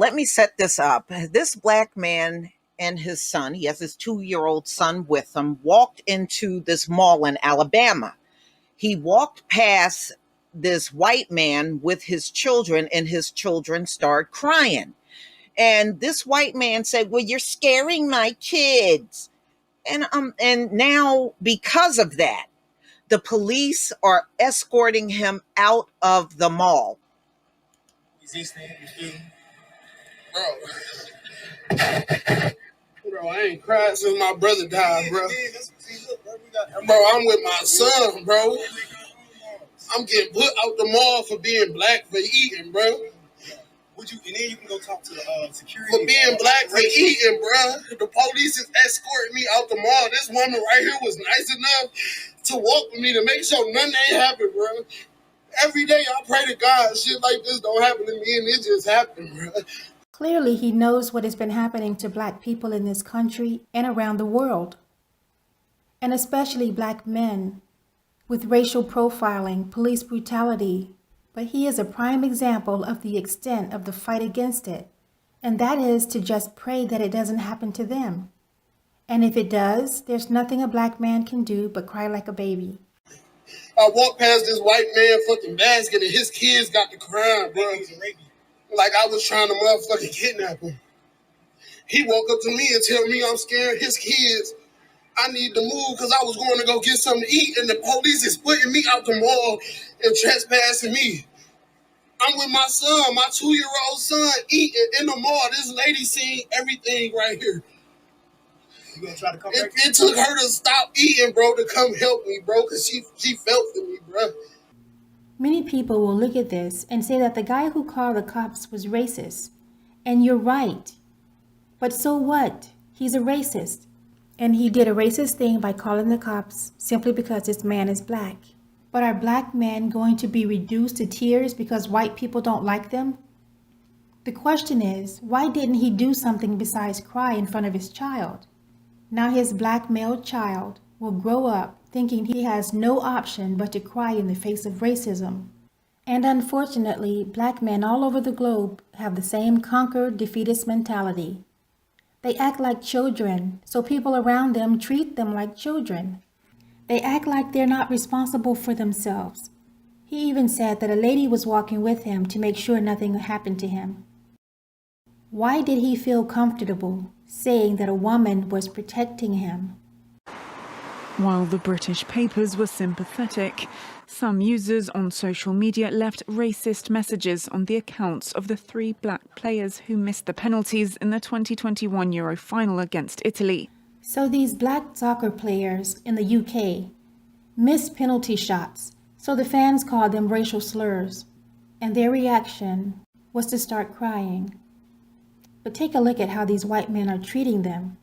let me set this up. This black man and his son, he has his 2-year-old son with him, walked into this mall in Alabama. He walked past this white man with his children, and his children started crying. And this white man said, "Well, you're scaring my kids." And now, because of that, the police are escorting him out of the mall. Is he staying? Bro, I ain't cried since my brother died, bro. Bro, I'm with my son, bro. I'm getting put out the mall for being black for eating, bro. And then you can go talk to the security. For being black for eating, bro. The police is escorting me out the mall. This woman right here was nice enough to walk with me to make sure nothing ain't happened, bro. Every day I pray to God shit like this don't happen to me, and it just happened, bro. Clearly, he knows what has been happening to black people in this country and around the world, and especially black men, with racial profiling, police brutality. But he is a prime example of the extent of the fight against it, and that is to just pray that it doesn't happen to them. And if it does, there's nothing a black man can do but cry like a baby. I walked past this white man fucking basket and his kids got to crying, bro. Like I was trying to motherfucking kidnap him. He walked up to me and tell me I'm scared his kids. I need to move because I was going to go get something to eat, and the police is putting me out the mall and trespassing me. I'm with my son, my 2-year-old son, eating in the mall. This lady seen everything right here. You gonna try to come back? It took her to stop eating, bro, to come help me, bro, because she felt for me, bro. Many people will look at this and say that the guy who called the cops was racist. And you're right. But so what? He's a racist. And he did a racist thing by calling the cops simply because this man is black. But are black men going to be reduced to tears because white people don't like them? The question is, why didn't he do something besides cry in front of his child? Now his black male child will grow up thinking he has no option but to cry in the face of racism. And unfortunately, black men all over the globe have the same conquered, defeatist mentality. They act like children, so people around them treat them like children. They act like they're not responsible for themselves. He even said that a lady was walking with him to make sure nothing happened to him. Why did he feel comfortable saying that a woman was protecting him? While the British papers were sympathetic, some users on social media left racist messages on the accounts of the 3 black players who missed the penalties in the 2021 Euro final against Italy. So these black soccer players in the UK missed penalty shots, so the fans called them racial slurs, and their reaction was to start crying. But take a look at how these white men are treating them.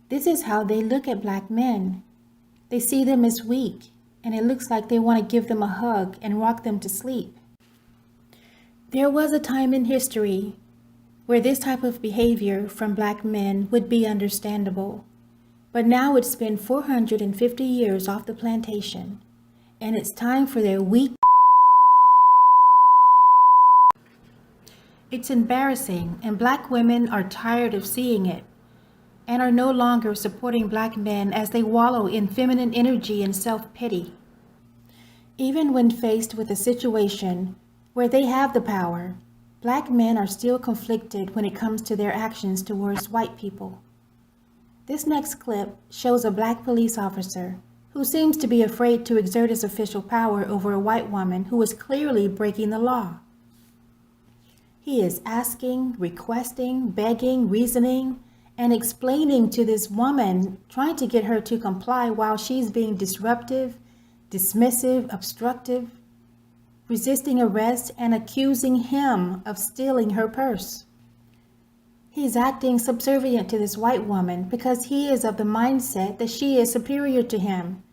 This is how they look at black men. They see them as weak, and it looks like they want to give them a hug and rock them to sleep. There was a time in history where this type of behavior from black men would be understandable. But now it's been 450 years off the plantation, and it's time for their weak. It's embarrassing, and black women are tired of seeing it, and are no longer supporting black men as they wallow in feminine energy and self-pity. Even when faced with a situation where they have the power, black men are still conflicted when it comes to their actions towards white people. This next clip shows a black police officer who seems to be afraid to exert his official power over a white woman who is clearly breaking the law. He is asking, requesting, begging, reasoning, and explaining to this woman, trying to get her to comply while she's being disruptive, dismissive, obstructive, resisting arrest, and accusing him of stealing her purse. He's acting subservient to this white woman because he is of the mindset that she is superior to him,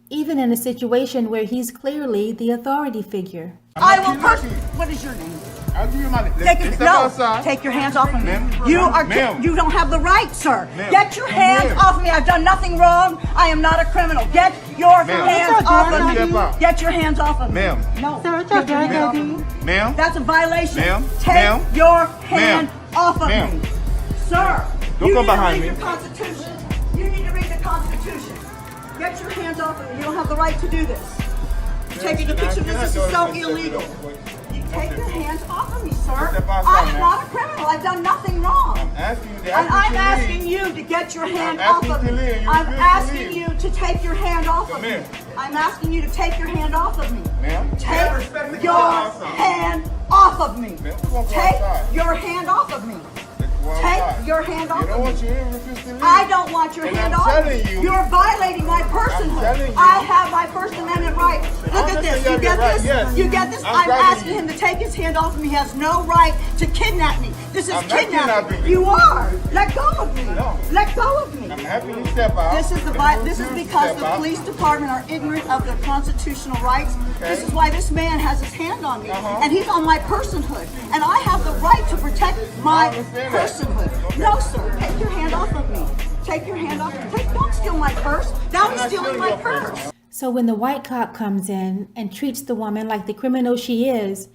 even in a situation where he's clearly the authority figure. I will personally. What is your name? I'll give you my name. Take your hands off of me. You don't have the right, sir. Get your hands Ma'am. off of me. I've done nothing wrong. I am not a criminal. Get your hands off of me. Get your hands off of me. Ma'am. No. Get your hands off of me. Ma'am. That's a violation. Ma'am. Take Ma'am. your hand off of Ma'am. me. Sir, Don't you come need behind to read me. the Constitution. You need to read the Constitution. Get your hands off of me. You don't have the right to do this. Taking a picture of this is so illegal. You take your hands off of me, sir. I am not a criminal. I've done nothing wrong. I'm asking you to And I'm ask asking you to get your hand I'm off asking of you to me. leave. You I'm refuse to asking leave. you to take your hand off of me. Ma'am. I'm asking you to take your hand off of me. Ma'am. Take your hand off of me. Ma'am, we're gonna go Take outside. your hand off of me. Take your hand off You don't of want me. your hand refused to leave. I don't want your And hand I'm off me. telling you. You're violating my telling personhood. you. I have my First Amendment right. Look at this. You get this? Yes. You get this? I'm I'm telling asking you. him to take his hand off of me. He has no right to kidnap me. This is I'm not kidnapping. kidnapping you. You are. Let go of me. No. Let go of me. I'm having you step out. This is and you this is refuse to because step the out. police department are ignorant of their constitutional rights. Okay. This is why this man has his hand on me, Uh-huh. and he's on my personhood, and I have the right to protect my understand that. personhood. Okay. No, sir, take your hand off of me. Take your hand off of me. Don't steal my purse. Now I'm he's not stealing stealing my your purse. purse. So when the white cop comes in and treats the woman like the criminal she is,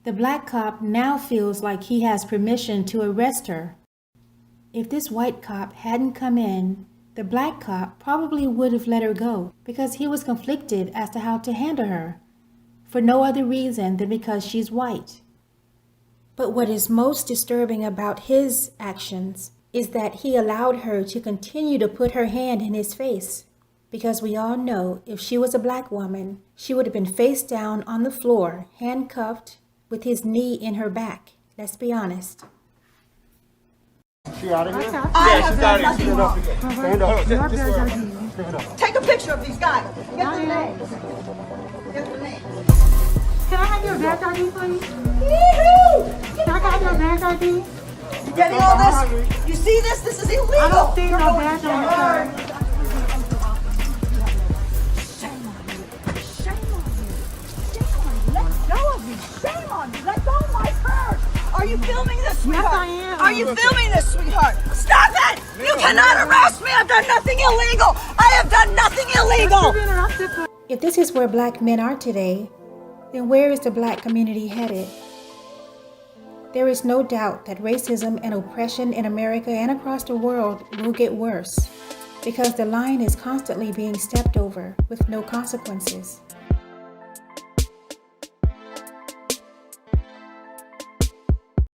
the black cop now feels like he has permission to arrest her. If this white cop hadn't come in, the black cop probably would have let her go because he was conflicted as to how to handle her, for no other reason than because she's white. But what is most disturbing about his actions is that he allowed her to continue to put her hand in his face. Because we all know if she was a black woman, she would have been face down on the floor, handcuffed, with his knee in her back. Let's be honest. She out of here? I have done nothing Stand wrong. up. Stand up. Stand up. Take a picture of these guys. Get their names. Get their names. Can I have your badge ID, please? Yee-hoo! Can I have your badge ID? You getting all this? You see this? This is illegal. I don't see You're no going badge to on you, jail. sir. Shame on you. Shame on you. Shame on you. Let go of me. Shame on you. Let go of my purse. Are you filming this, sweetheart? I am. Are you filming this, sweetheart? Stop it! You cannot arrest me. I've done nothing illegal. I have done nothing illegal. If this is where black men are today, then where is the black community headed? There is no doubt that racism and oppression in America and across the world will get worse because the line is constantly being stepped over with no consequences.